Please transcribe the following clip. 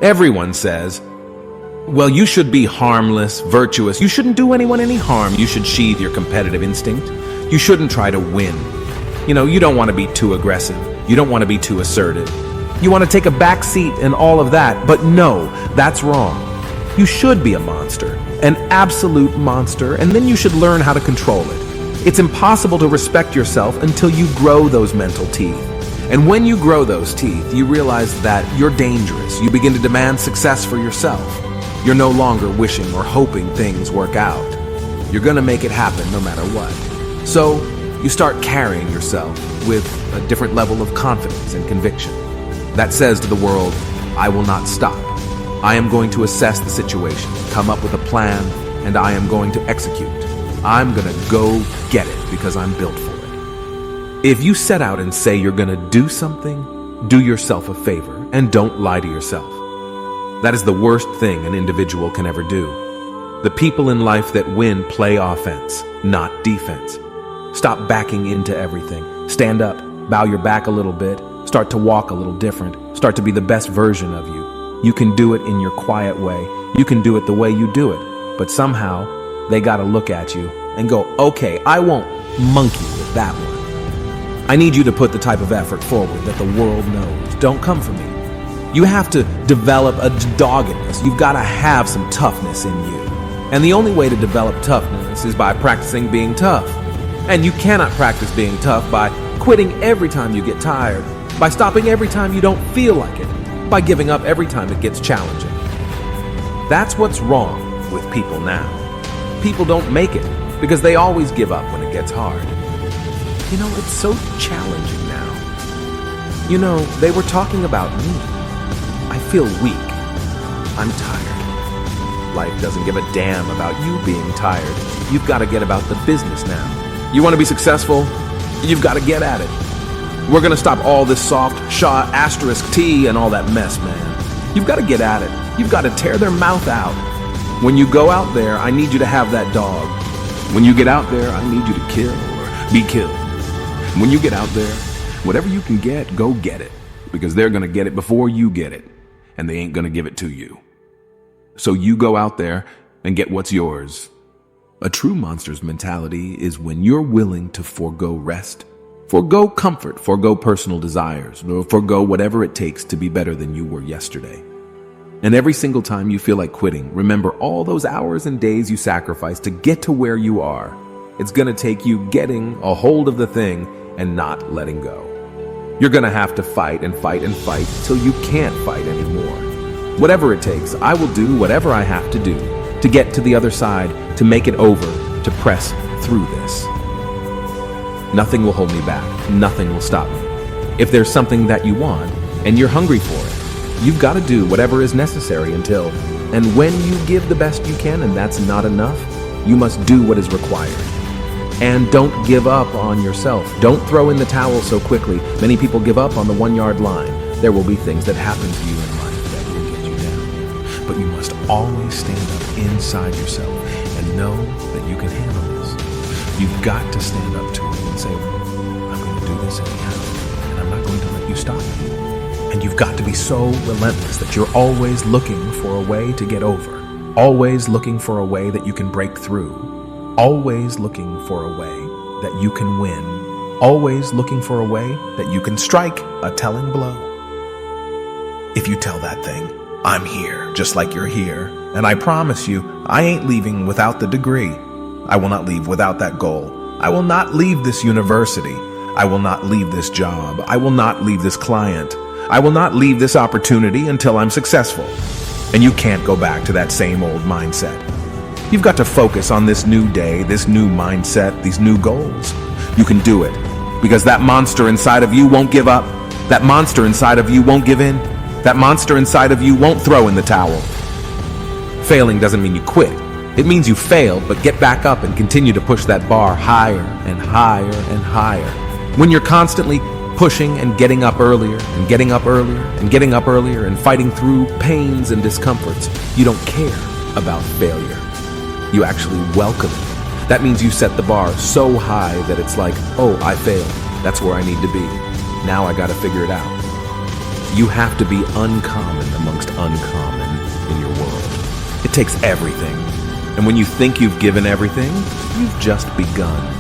Everyone says, well, you should be harmless, virtuous. You shouldn't do anyone any harm. You should sheathe your competitive instinct. You shouldn't try to win. You don't want to be too aggressive. You don't want to be too assertive. You want to take a back seat and all of that. But no, that's wrong. You should be a monster, an absolute monster, and then you should learn how to control it. It's impossible to respect yourself until you grow those mental teeth. And when you grow those teeth, you realize that you're dangerous. You begin to demand success for yourself. You're no longer wishing or hoping things work out. You're going to make it happen no matter what. So you start carrying yourself with a different level of confidence and conviction that says to the world, I will not stop. I am going to assess the situation, come up with a plan, and I am going to execute. I'm going to go get it because I'm built for it. If you set out and say you're going to do something, do yourself a favor and don't lie to yourself. That is the worst thing an individual can ever do. The people in life that win play offense, not defense. Stop backing into everything. Stand up, bow your back a little bit, start to walk a little different, start to be the best version of you. You can do it in your quiet way. You can do it the way you do it. But somehow, they gotta look at you and go, okay, I won't monkey with that one. I need you to put the type of effort forward that the world knows. Don't come for me. You have to develop a doggedness. You've got to have some toughness in you. And the only way to develop toughness is by practicing being tough. And you cannot practice being tough by quitting every time you get tired, by stopping every time you don't feel like it, by giving up every time it gets challenging. That's what's wrong with people now. People don't make it because they always give up when it gets hard. It's so challenging now. They were talking about me. I feel weak. I'm tired. Life doesn't give a damn about you being tired. You've got to get about the business now. You want to be successful? You've got to get at it. We're going to stop all this soft Shaw asterisk T and all that mess, man. You've got to get at it. You've got to tear their mouth out. When you go out there, I need you to have that dog. When you get out there, I need you to kill or be killed. When you get out there, whatever you can get, go get it. Because they're going to get it before you get it. And they ain't going to give it to you. So you go out there and get what's yours. A true monster's mentality is when you're willing to forego rest, forego comfort, forego personal desires, or forego whatever it takes to be better than you were yesterday. And every single time you feel like quitting, remember all those hours and days you sacrificed to get to where you are. It's going to take you getting a hold of the thing and not letting go. You're going to have to fight and fight and fight till you can't fight anymore. Whatever it takes, I will do whatever I have to do to get to the other side, to make it over, to press through this. Nothing will hold me back. Nothing will stop me. If there's something that you want and you're hungry for it, you've got to do whatever is necessary until, and when you give the best you can and that's not enough, you must do what is required. And don't give up on yourself. Don't throw in the towel so quickly. Many people give up on the 1-yard line. There will be things that happen to you in life that will get you down. But you must always stand up inside yourself and know that you can handle this. You've got to stand up to it and say, I'm going to do this anyhow, and I'm not going to let you stop me. And you've got to be so relentless that you're always looking for a way to get over. Always looking for a way that you can break through. Always looking for a way that you can win. Always looking for a way that you can strike a telling blow. If you tell that thing, I'm here, just like you're here, and I promise you, I ain't leaving without the degree. I will not leave without that goal. I will not leave this university. I will not leave this job. I will not leave this client. I will not leave this opportunity until I'm successful. And you can't go back to that same old mindset. You've got to focus on this new day, this new mindset, these new goals. You can do it because that monster inside of you won't give up. That monster inside of you won't give in. That monster inside of you won't throw in the towel. Failing doesn't mean you quit. It means you failed, but get back up and continue to push that bar higher and higher and higher. When you're constantly pushing and getting up earlier and getting up earlier and getting up earlier and fighting through pains and discomforts, you don't care about failure. You actually welcome it. That means you set the bar so high that it's like, oh, I failed. That's where I need to be. Now I got to figure it out. You have to be uncommon amongst uncommon in your world. It takes everything. And when you think you've given everything, you've just begun.